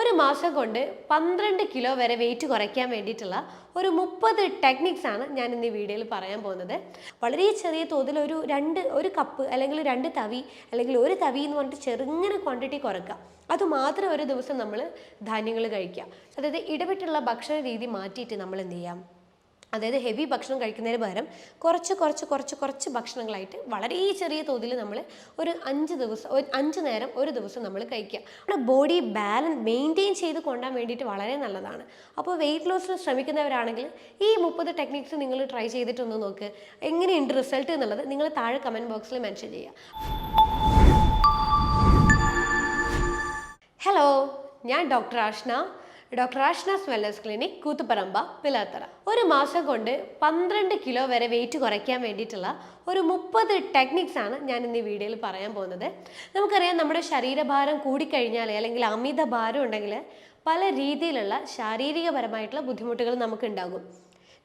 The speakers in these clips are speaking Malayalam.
ഒരു മാസം കൊണ്ട് 12 കിലോ വരെ വെയിറ്റ് കുറയ്ക്കാൻ വേണ്ടിയിട്ടുള്ള ഒരു 30 ടെക്നിക്സ് ആണ് ഞാൻ ഇന്ന് ഈ വീഡിയോയിൽ പറയാൻ പോകുന്നത്. വളരെ ചെറിയ തോതിൽ ഒരു കപ്പ് അല്ലെങ്കിൽ 2 തവി അല്ലെങ്കിൽ ഒരു തവി എന്ന് പറഞ്ഞിട്ട് ചെറുങ്ങനെ ക്വാണ്ടിറ്റി കുറയ്ക്കുക. അതുമാത്രം ഒരു ദിവസം നമ്മൾ ധാന്യങ്ങൾ കഴിക്കുക. അതായത് ഇടവിട്ടുള്ള ഭക്ഷണ രീതി മാറ്റിയിട്ട് നമ്മൾ എന്ത് ചെയ്യാം, അതായത് ഹെവി ഭക്ഷണം കഴിക്കുന്നതിന് പകരം കുറച്ച് ഭക്ഷണങ്ങളായിട്ട് വളരെ ചെറിയ തോതിൽ നമ്മൾ ഒരു 5 നേരം ഒരു ദിവസം നമ്മൾ കഴിക്കുക. നമ്മുടെ ബോഡി ബാലൻസ് മെയിൻറ്റെയിൻ ചെയ്ത് കൊണ്ടുപോകാൻ വേണ്ടിയിട്ട് വളരെ നല്ലതാണ്. അപ്പോൾ വെയിറ്റ് ലോസിന് ശ്രമിക്കുന്നവരാണെങ്കിൽ ഈ 30 ടെക്നിക്സ് നിങ്ങൾ ട്രൈ ചെയ്തിട്ടൊന്ന് നോക്ക്. എങ്ങനെയുണ്ട് റിസൾട്ട് എന്നുള്ളത് നിങ്ങൾ താഴെ കമൻറ്റ് ബോക്സിൽ മെൻഷൻ ചെയ്യുക. ഹലോ, ഞാൻ doctor Ashna's wellness clinic, Koothuparamba, Pilathara. ഒരു മാസം കൊണ്ട് 12 കിലോ വരെ വെയിറ്റ് കുറയ്ക്കാൻ വേണ്ടിയിട്ടുള്ള ഒരു 30 ടെക്നിക്സ് ആണ് ഞാൻ ഇന്ന് ഈ വീഡിയോയിൽ പറയാൻ പോകുന്നത്. നമുക്കറിയാം, നമ്മുടെ ശരീരഭാരം കൂടിക്കഴിഞ്ഞാൽ അല്ലെങ്കിൽ അമിത ഭാരം ഉണ്ടെങ്കിൽ പല രീതിയിലുള്ള ശാരീരികപരമായിട്ടുള്ള ബുദ്ധിമുട്ടുകൾ നമുക്ക് ഉണ്ടാകും.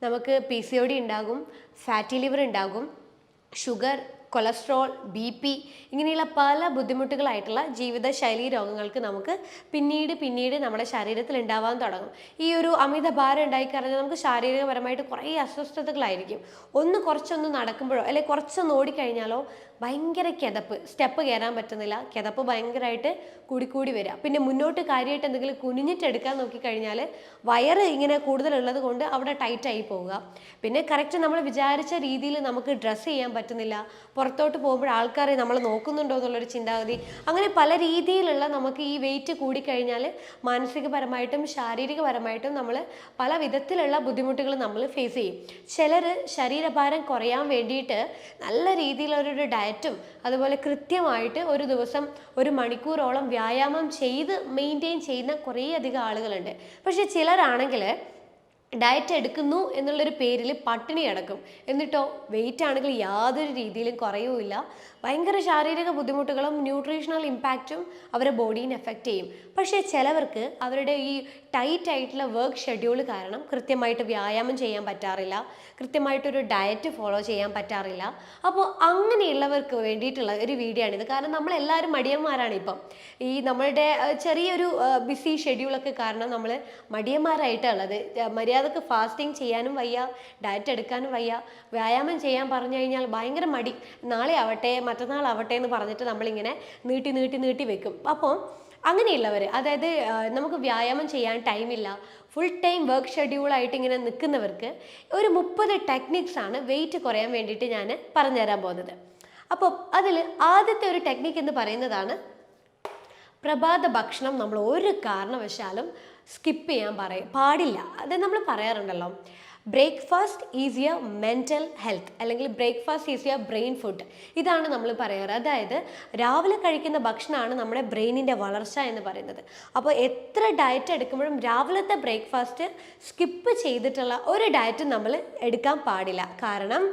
നമുക്ക് PCOD ഉണ്ടാകും, ഫാറ്റി ലിവർ ഉണ്ടാകും, ഷുഗർ, കൊളസ്ട്രോൾ, BP ഇങ്ങനെയുള്ള പല ബുദ്ധിമുട്ടുകളായിട്ടുള്ള ജീവിതശൈലി രോഗങ്ങൾക്ക് നമുക്ക് പിന്നീട് നമ്മുടെ ശരീരത്തിൽ ഉണ്ടാവാൻ തുടങ്ങും. ഈ ഒരു അമിത ഭാരം ഉണ്ടായിക്കഴിഞ്ഞാൽ നമുക്ക് ശാരീരികപരമായിട്ട് കുറേ അസ്വസ്ഥതകളായിരിക്കും. കുറച്ചൊന്ന് നടക്കുമ്പോഴോ അല്ലെങ്കിൽ കുറച്ചൊന്ന് ഓടിക്കഴിഞ്ഞാലോ ഭയങ്കര കിതപ്പ്, സ്റ്റെപ്പ് കയറാൻ പറ്റുന്നില്ല, കിതപ്പ് ഭയങ്കരമായിട്ട് കൂടി വരിക. പിന്നെ മുന്നോട്ട് കാര്യമായിട്ട് എന്തെങ്കിലും കുനിഞ്ഞിട്ടെടുക്കാൻ നോക്കിക്കഴിഞ്ഞാൽ വയറ് ഇങ്ങനെ കൂടുതലുള്ളത് കൊണ്ട് അവിടെ ടൈറ്റായി പോവുക. പിന്നെ കറക്റ്റ് നമ്മൾ വിചാരിച്ച രീതിയിൽ നമുക്ക് ഡ്രസ്സ് ചെയ്യാൻ പറ്റുന്നില്ല, പുറത്തോട്ട് പോകുമ്പോൾ ആൾക്കാരെ നമ്മൾ നോക്കുന്നുണ്ടോ എന്നുള്ളൊരു ചിന്താഗതി. അങ്ങനെ പല രീതിയിലുള്ള നമുക്ക് ഈ വെയിറ്റ് കൂടിക്കഴിഞ്ഞാൽ മാനസികപരമായിട്ടും ശാരീരികപരമായിട്ടും നമ്മൾ പല വിധത്തിലുള്ള ബുദ്ധിമുട്ടുകൾ നമ്മൾ ഫേസ് ചെയ്യും. ചിലർ ശരീരഭാരം കുറയാൻ വേണ്ടിയിട്ട് നല്ല രീതിയിലൊരു ഡയറ്റും അതുപോലെ കൃത്യമായിട്ട് ഒരു ദിവസം 1 മണിക്കൂറോളം വ്യായാമം ചെയ്ത് മെയിൻറ്റെയിൻ ചെയ്യുന്ന കുറേയധികം ആളുകളുണ്ട്. പക്ഷെ ചിലരാണെങ്കിൽ ഡയറ്റ് എടുക്കുന്നു എന്നുള്ളൊരു പേരിൽ പട്ടിണി കിടക്കും. എന്നിട്ടോ വെയിറ്റ് ആണെങ്കിൽ യാതൊരു രീതിയിലും കുറയുമില്ല. ഭയങ്കര ശാരീരിക ബുദ്ധിമുട്ടുകളും ന്യൂട്രീഷണൽ ഇമ്പാക്റ്റും അവരുടെ ബോഡീനെ എഫക്റ്റ് ചെയ്യും. പക്ഷേ ചിലവർക്ക് അവരുടെ ഈ ടൈറ്റ് ആയിട്ടുള്ള വർക്ക് ഷെഡ്യൂൾ കാരണം കൃത്യമായിട്ട് വ്യായാമം ചെയ്യാൻ പറ്റാറില്ല, കൃത്യമായിട്ടൊരു ഡയറ്റ് ഫോളോ ചെയ്യാൻ പറ്റാറില്ല. അപ്പോൾ അങ്ങനെയുള്ളവർക്ക് വേണ്ടിയിട്ടുള്ള ഒരു വീഡിയോ ആണിത്. കാരണം നമ്മളെല്ലാവരും മടിയന്മാരാണ്. ഇപ്പം ഈ നമ്മളുടെ ചെറിയൊരു ബിസി ഷെഡ്യൂളൊക്കെ കാരണം നമ്മൾ മടിയന്മാരായിട്ടുള്ളത്. മര്യാദക്ക് ഫാസ്റ്റിംഗ് ചെയ്യാനും വയ്യ, ഡയറ്റ് എടുക്കാനും വയ്യ, വ്യായാമം ചെയ്യാൻ പറഞ്ഞു കഴിഞ്ഞാൽ ഭയങ്കര മടി. നാളെ ആവട്ടെ, മറ്റന്നാളാവട്ടെ എന്ന് പറഞ്ഞിട്ട് നമ്മളിങ്ങനെ നീട്ടി വെക്കും. അപ്പോൾ അങ്ങനെയുള്ളവർ, അതായത് നമുക്ക് വ്യായാമം ചെയ്യാൻ ടൈമില്ല, ഫുൾ ടൈം വർക്ക് ഷെഡ്യൂളായിട്ട് ഇങ്ങനെ നിൽക്കുന്നവർക്ക് ഒരു 30 ടെക്നിക്സ് ആണ് വെയിറ്റ് കുറയാൻ വേണ്ടിയിട്ട് ഞാൻ പറഞ്ഞുതരാൻ പോകുന്നത്. അപ്പോൾ അതിൽ ആദ്യത്തെ ഒരു ടെക്നിക്ക് എന്ന് പറയുന്നതാണ് പ്രഭാത ഭക്ഷണം നമ്മൾ ഒരു കാരണവശാലും സ്കിപ്പ് ചെയ്യാൻ പാടില്ല. അത് നമ്മൾ പറയാറുണ്ടല്ലോ, breakfast is your mental health അല്ലെങ്കിൽ breakfast is your brain food. ഇതാണ് നമ്മൾ പറയാറ്. അതായത് രാവിലെ കഴിക്കുന്ന ഭക്ഷണമാണ് നമ്മുടെ ബ്രെയിനിൻ്റെ വളർച്ച എന്ന് പറയുന്നത്. അപ്പോൾ എത്ര ഡയറ്റ് എടുക്കുമ്പോഴും രാവിലത്തെ ബ്രേക്ക്ഫാസ്റ്റ് സ്കിപ്പ് ചെയ്തിട്ടുള്ള ഒരു ഡയറ്റും നമ്മൾ എടുക്കാൻ പാടില്ല. കാരണം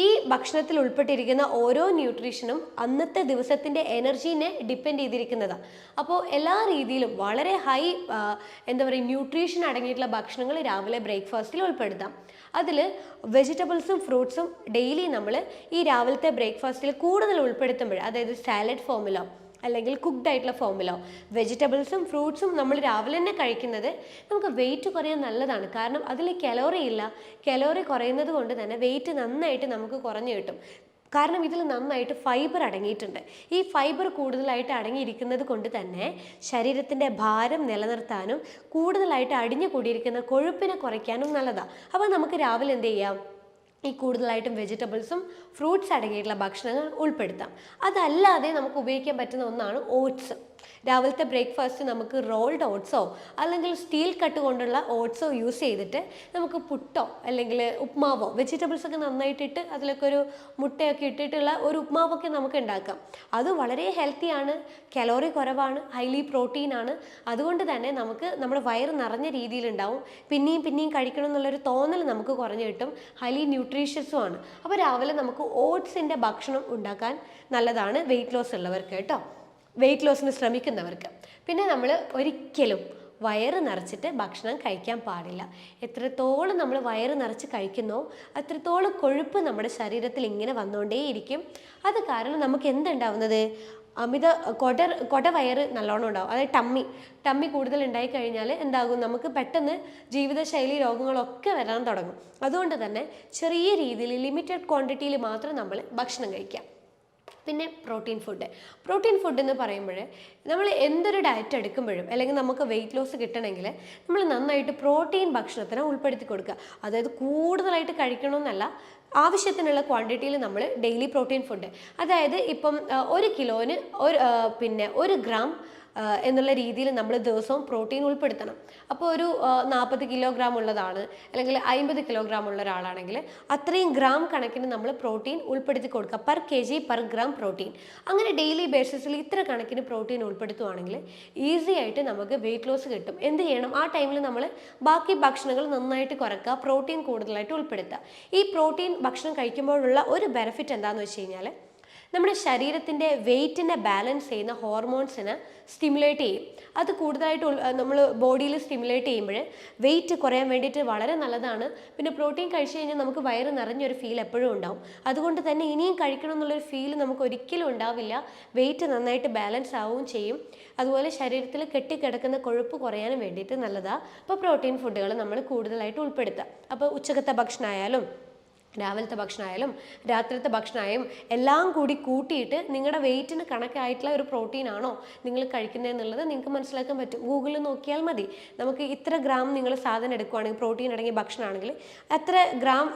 ഈ ഭക്ഷണത്തിൽ ഉൾപ്പെട്ടിരിക്കുന്ന ഓരോ ന്യൂട്രീഷനും അന്നത്തെ ദിവസത്തിൻ്റെ എനർജീനെ ഡിപ്പെൻഡ് ചെയ്തിരിക്കുന്നതാണ്. അപ്പോൾ എല്ലാ രീതിയിലും വളരെ ഹൈ ന്യൂട്രീഷൻ അടങ്ങിയിട്ടുള്ള ഭക്ഷണങ്ങൾ രാവിലെ ബ്രേക്ക്ഫാസ്റ്റിൽ ഉൾപ്പെടുത്താം. അതിൽ വെജിറ്റബിൾസും ഫ്രൂട്ട്സും ഡെയിലി നമ്മൾ ഈ രാവിലത്തെ ബ്രേക്ക്ഫാസ്റ്റിൽ കൂടുതൽ ഉൾപ്പെടുത്തുമ്പോൾ, അതായത് സാലഡ് ഫോമിലോ അല്ലെങ്കിൽ കുക്ക്ഡ് ആയിട്ടുള്ള ഫോമിലോ വെജിറ്റബിൾസും ഫ്രൂട്ട്സും നമ്മൾ രാവിലെ തന്നെ കഴിക്കുന്നത് നമുക്ക് വെയിറ്റ് കുറയാൻ നല്ലതാണ്. കാരണം അതിൽ കലോറി കുറയുന്നത് കൊണ്ട് തന്നെ വെയിറ്റ് നന്നായിട്ട് നമുക്ക് കുറഞ്ഞു കിട്ടും. കാരണം ഇതിൽ നന്നായിട്ട് ഫൈബർ അടങ്ങിയിട്ടുണ്ട്. ഈ ഫൈബർ കൂടുതലായിട്ട് അടങ്ങിയിരിക്കുന്നത് കൊണ്ട് തന്നെ ശരീരത്തിൻ്റെ ഭാരം നിലനിർത്താനും കൂടുതലായിട്ട് അടിഞ്ഞു കൂടിയിരിക്കുന്ന കൊഴുപ്പിനെ കുറയ്ക്കാനും നല്ലതാണ്. അപ്പോൾ നമുക്ക് രാവിലെ എന്ത് ചെയ്യാം, ഈ കൂടുതലായിട്ടും വെജിറ്റബിൾസും ഫ്രൂട്ട്സ് അടങ്ങിയിട്ടുള്ള ഭക്ഷണങ്ങൾ ഉൾപ്പെടുത്താം. അതല്ലാതെ നമുക്ക് ഉപയോഗിക്കാൻ പറ്റുന്ന ഒന്നാണ് ഓട്സ്. രാവിലത്തെ ബ്രേക്ക്ഫാസ്റ്റ് നമുക്ക് റോൾഡ് ഓട്സോ അല്ലെങ്കിൽ സ്റ്റീൽ കട്ട് കൊണ്ടുള്ള ഓട്സോ യൂസ് ചെയ്തിട്ട് നമുക്ക് പുട്ടോ അല്ലെങ്കിൽ ഉപ്മാവോ, വെജിറ്റബിൾസ് ഒക്കെ നന്നായിട്ടിട്ട് അതിലൊക്കെ ഒരു മുട്ടയൊക്കെ ഇട്ടിട്ടുള്ള ഒരു ഉപ്മാവൊക്കെ നമുക്ക് ഉണ്ടാക്കാം. അത് വളരെ ഹെൽത്തിയാണ്, കലോറി കുറവാണ്, ഹൈലി പ്രോട്ടീനാണ്. അതുകൊണ്ട് തന്നെ നമുക്ക് നമ്മുടെ വയറ് നിറഞ്ഞ രീതിയിലുണ്ടാവും. പിന്നെയും കഴിക്കണം എന്നുള്ളൊരു തോന്നൽ നമുക്ക് കുറഞ്ഞു കിട്ടും. ഹൈലി ന്യൂട്രീഷ്യസും ആണ്. അപ്പോൾ രാവിലെ നമുക്ക് ഓട്സിൻ്റെ ഭക്ഷണം ഉണ്ടാക്കാൻ നല്ലതാണ് വെയിറ്റ് ലോസ് ഉള്ളവർക്ക് കേട്ടോ, വെയിറ്റ് ലോസിന് ശ്രമിക്കുന്നവർക്ക്. പിന്നെ നമ്മൾ ഒരിക്കലും വയറ് നിറച്ചിട്ട് ഭക്ഷണം കഴിക്കാൻ പാടില്ല. എത്രത്തോളം നമ്മൾ വയറ് നിറച്ച് കഴിക്കുന്നോ അത്രത്തോളം കൊഴുപ്പ് നമ്മുടെ ശരീരത്തിൽ ഇങ്ങനെ വന്നുകൊണ്ടേയിരിക്കും. അത് കാരണം നമുക്ക് എന്തുണ്ടാവുന്നത്, അമിത കൊടവയറ് നല്ലോണം ഉണ്ടാവും. അതായത് ടമ്മി കൂടുതൽ ഉണ്ടായി കഴിഞ്ഞാൽ എന്താകും, നമുക്ക് പെട്ടെന്ന് ജീവിതശൈലി രോഗങ്ങളൊക്കെ വരാൻ തുടങ്ങും. അതുകൊണ്ട് തന്നെ ചെറിയ രീതിയിൽ ലിമിറ്റഡ് ക്വാണ്ടിറ്റിയിൽ മാത്രം നമ്മൾ ഭക്ഷണം കഴിക്കാം. പിന്നെ പ്രോട്ടീൻ ഫുഡ് എന്ന് പറയുമ്പോൾ നമ്മൾ എന്തൊരു ഡയറ്റ് എടുക്കുമ്പോഴും അല്ലെങ്കിൽ നമുക്ക് വെയിറ്റ് ലോസ് കിട്ടണമെങ്കിൽ നമ്മൾ നന്നായിട്ട് പ്രോട്ടീൻ ഭക്ഷണത്തിന് ഉൾപ്പെടുത്തി കൊടുക്കുക. അതായത് കൂടുതലായിട്ട് കഴിക്കണമെന്നല്ല, ആവശ്യത്തിനുള്ള ക്വാണ്ടിറ്റിയിൽ നമ്മൾ ഡെയിലി പ്രോട്ടീൻ ഫുഡ്, അതായത് ഇപ്പം 1 കിലോന് 1 ഗ്രാം എന്നുള്ള രീതിയിൽ നമ്മൾ ദിവസവും പ്രോട്ടീൻ ഉൾപ്പെടുത്തണം. അപ്പോൾ ഒരു 40 കിലോഗ്രാം ഉള്ളതാണ് അല്ലെങ്കിൽ 50 കിലോഗ്രാം ഉള്ള ഒരാളാണെങ്കിൽ അത്രയും ഗ്രാം കണക്കിന് നമ്മൾ പ്രോട്ടീൻ ഉൾപ്പെടുത്തി കൊടുക്കുക, per kg per gram protein. അങ്ങനെ ഡെയിലി ബേസിസിൽ ഇത്ര കണക്കിന് പ്രോട്ടീൻ ഉൾപ്പെടുത്തുവാണെങ്കിൽ ഈസി ആയിട്ട് നമുക്ക് വെയിറ്റ് ലോസ് കിട്ടും. എന്ത് ചെയ്യണം, ആ ടൈമിൽ നമ്മൾ ബാക്കി ഭക്ഷണങ്ങൾ നന്നായിട്ട് കുറയ്ക്കുക, പ്രോട്ടീൻ കൂടുതലായിട്ട് ഉൾപ്പെടുത്തുക. ഈ പ്രോട്ടീൻ ഭക്ഷണം കഴിക്കുമ്പോഴുള്ള ഒരു ബെനിഫിറ്റ് എന്താണെന്ന് വെച്ച് കഴിഞ്ഞാൽ നമ്മുടെ ശരീരത്തിൻ്റെ വെയിറ്റിനെ ബാലൻസ് ചെയ്യുന്ന ഹോർമോൺസിനെ സ്റ്റിമുലേറ്റ് ചെയ്യും. അത് കൂടുതലായിട്ട് നമ്മൾ ബോഡിയിൽ സ്റ്റിമുലേറ്റ് ചെയ്യുമ്പോൾ വെയിറ്റ് കുറയാൻ വേണ്ടിയിട്ട് വളരെ നല്ലതാണ്. പിന്നെ പ്രോട്ടീൻ കഴിച്ചു കഴിഞ്ഞാൽ നമുക്ക് വയറ് നിറഞ്ഞൊരു ഫീൽ എപ്പോഴും ഉണ്ടാവും. അതുകൊണ്ട് തന്നെ ഇനിയും കഴിക്കണം എന്നുള്ളൊരു ഫീൽ നമുക്ക് ഒരിക്കലും ഉണ്ടാവില്ല. വെയിറ്റ് നന്നായിട്ട് ബാലൻസ് ആവുകയും ചെയ്യും. അതുപോലെ ശരീരത്തിൽ കെട്ടിക്കിടക്കുന്ന കൊഴുപ്പ് കുറയാനും വേണ്ടിയിട്ട് നല്ലതാണ്. അപ്പോൾ പ്രോട്ടീൻ ഫുഡുകൾ നമ്മൾ കൂടുതലായിട്ട് ഉൾപ്പെടുത്തുക. അപ്പോൾ ഉച്ചക്കത്തെ ഭക്ഷണമായാലും രാവിലത്തെ ഭക്ഷണമായാലും രാത്രിത്തെ ഭക്ഷണമായും എല്ലാം കൂടി കൂട്ടിയിട്ട് നിങ്ങളുടെ വെയിറ്റിന് കണക്കായിട്ടുള്ള ഒരു പ്രോട്ടീൻ ആണോ നിങ്ങൾ കഴിക്കുന്നതെന്നുള്ളത് നിങ്ങൾക്ക് മനസ്സിലാക്കാൻ പറ്റും. ഗൂഗിളിൽ നോക്കിയാൽ മതി. നമുക്ക് ഇത്ര ഗ്രാം നിങ്ങൾ സാധനം എടുക്കുകയാണെങ്കിൽ, പ്രോട്ടീൻ അടങ്ങിയ ഭക്ഷണമാണെങ്കിൽ എത്ര ഗ്രാം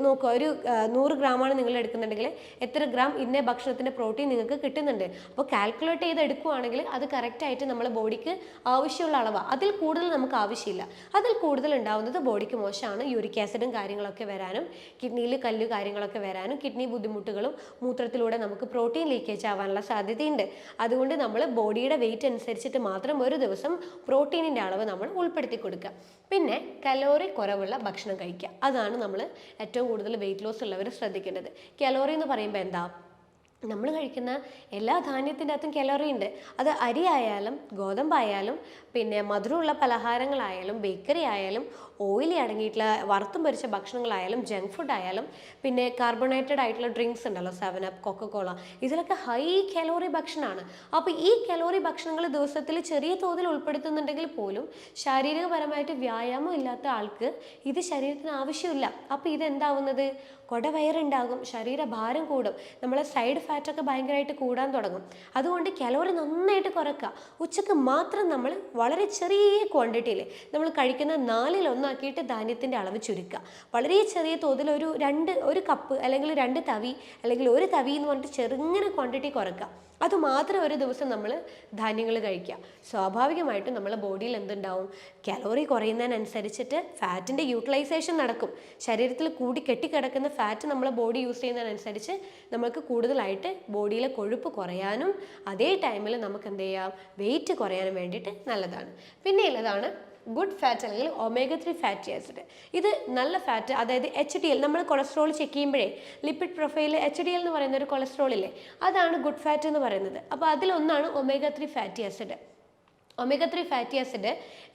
നോക്കുക, ഒരു 100 ഗ്രാമാണ് നിങ്ങൾ എടുക്കുന്നുണ്ടെങ്കിൽ എത്ര ഗ്രാം ഇന്ന ഭക്ഷണത്തിൻ്റെ പ്രോട്ടീൻ നിങ്ങൾക്ക് കിട്ടുന്നുണ്ട്. അപ്പോൾ കാൽക്കുലേറ്റ് ചെയ്ത് എടുക്കുകയാണെങ്കിൽ അത് കറക്റ്റായിട്ട് നമ്മളെ ബോഡിക്ക് ആവശ്യമുള്ള അളവാണ്. അതിൽ കൂടുതൽ നമുക്ക് ആവശ്യമില്ല. അതിൽ കൂടുതൽ ഉണ്ടാവുന്നത് ബോഡിക്ക് മോശമാണ്. യൂറിക് ആസിഡും കാര്യങ്ങളൊക്കെ വരാനും കിഡ്നിയിൽ കല്ല് കാര്യങ്ങളൊക്കെ വരാനും കിഡ്നി ബുദ്ധിമുട്ടുകളും മൂത്രത്തിലൂടെ നമുക്ക് പ്രോട്ടീൻ ലീക്കേജ് ആവാനുള്ള സാധ്യതയുണ്ട്. അതുകൊണ്ട് നമ്മൾ ബോഡിയുടെ വെയിറ്റ് അനുസരിച്ചിട്ട് മാത്രം ഒരു ദിവസം പ്രോട്ടീനിൻ്റെ അളവ് നമ്മൾ ഉൾപ്പെടുത്തി കൊടുക്കുക. പിന്നെ കലോറി കുറവുള്ള ഭക്ഷണം കഴിക്കുക. അതാണ് നമ്മൾ ഏറ്റവും കൂടുതൽ വെയിറ്റ് ലോസ് ഉള്ളവർ ശ്രദ്ധിക്കേണ്ടത്. കലോറി എന്ന് പറയുമ്പോൾ എന്താ, നമ്മൾ കഴിക്കുന്ന എല്ലാ ധാന്യത്തിൻ്റെ അകത്തും കലോറി ഉണ്ട്. അത് അരി ആയാലും ഗോതമ്പായാലും പിന്നെ മധുരമുള്ള പലഹാരങ്ങളായാലും ബേക്കറി ആയാലും ഓയിലി അടങ്ങിയിട്ടുള്ള വറുത്തും പൊരിച്ച ഭക്ഷണങ്ങളായാലും ജങ്ക് ഫുഡ് ആയാലും പിന്നെ കാർബണേറ്റഡ് ആയിട്ടുള്ള ഡ്രിങ്ക്സ് ഉണ്ടല്ലോ, 7up, കൊക്കക്കോള, ഇതിലൊക്കെ ഹൈ കലോറി ഭക്ഷണമാണ്. അപ്പോൾ ഈ കലോറി ഭക്ഷണങ്ങൾ ദിവസത്തിൽ ചെറിയ തോതിൽ ഉൾപ്പെടുത്തുന്നുണ്ടെങ്കിൽ പോലും ശാരീരികപരമായിട്ട് വ്യായാമം ഇല്ലാത്ത ആൾക്ക് ഇത് ശരീരത്തിന് ആവശ്യമില്ല. അപ്പോൾ ഇതെന്താവുന്നത്, കൊടവയറുണ്ടാകും, ശരീരഭാരം കൂടും, നമ്മളെ സൈഡ് ഫാറ്റൊക്കെ ഭയങ്കരമായിട്ട് കൂടാൻ തുടങ്ങും. അതുകൊണ്ട് കലോറി നന്നായിട്ട് കുറയ്ക്കുക. ഉച്ചക്ക് മാത്രം നമ്മൾ വളരെ ചെറിയ ക്വാണ്ടിറ്റിയിൽ നമ്മൾ കഴിക്കുന്ന 1/4 ധാന്യത്തിൻ്റെ അളവ് ചുരുക്കുക. വളരെ ചെറിയ തോതിൽ ഒരു കപ്പ് അല്ലെങ്കിൽ 2 തവി അല്ലെങ്കിൽ 1 തവി എന്ന് പറഞ്ഞിട്ട് ചെറുങ്ങനെ ക്വാണ്ടിറ്റി കുറയ്ക്കുക. അതുമാത്രം ഒരു ദിവസം നമ്മൾ ധാന്യങ്ങൾ കഴിക്കുക. സ്വാഭാവികമായിട്ടും നമ്മളെ ബോഡിയിൽ എന്തുണ്ടാവും, കലോറി കുറയുന്നതിനനുസരിച്ചിട്ട് ഫാറ്റിൻ്റെ യൂട്ടിലൈസേഷൻ നടക്കും. ശരീരത്തിൽ കൂടി കെട്ടിക്കിടക്കുന്ന ഫാറ്റ് നമ്മളെ ബോഡി യൂസ് ചെയ്യുന്നതിനനുസരിച്ച് നമുക്ക് കൂടുതലായിട്ട് ബോഡിയിലെ കൊഴുപ്പ് കുറയാനും അതേ ടൈമിൽ നമുക്ക് എന്ത് ചെയ്യാം, വെയിറ്റ് കുറയാനും വേണ്ടിയിട്ട് നല്ലതാണ്. പിന്നെ ഉള്ളതാണ് ഗുഡ് ഫാറ്റ് അല്ലെങ്കിൽ omega-3 ഫാറ്റി ആസിഡ്. ഇത് നല്ല ഫാറ്റ്, അതായത് HDL, നമ്മൾ കൊളസ്ട്രോൾ ചെക്ക് ചെയ്യുമ്പോഴേ ലിപ്പിഡ് പ്രൊഫൈൽ HDL എന്ന് പറയുന്ന ഒരു കൊളസ്ട്രോൾ ഇല്ലേ, അതാണ് ഗുഡ് ഫാറ്റ് എന്ന് പറയുന്നത്. അപ്പോൾ അതിലൊന്നാണ് omega-3 fatty acid. omega-3 fatty acid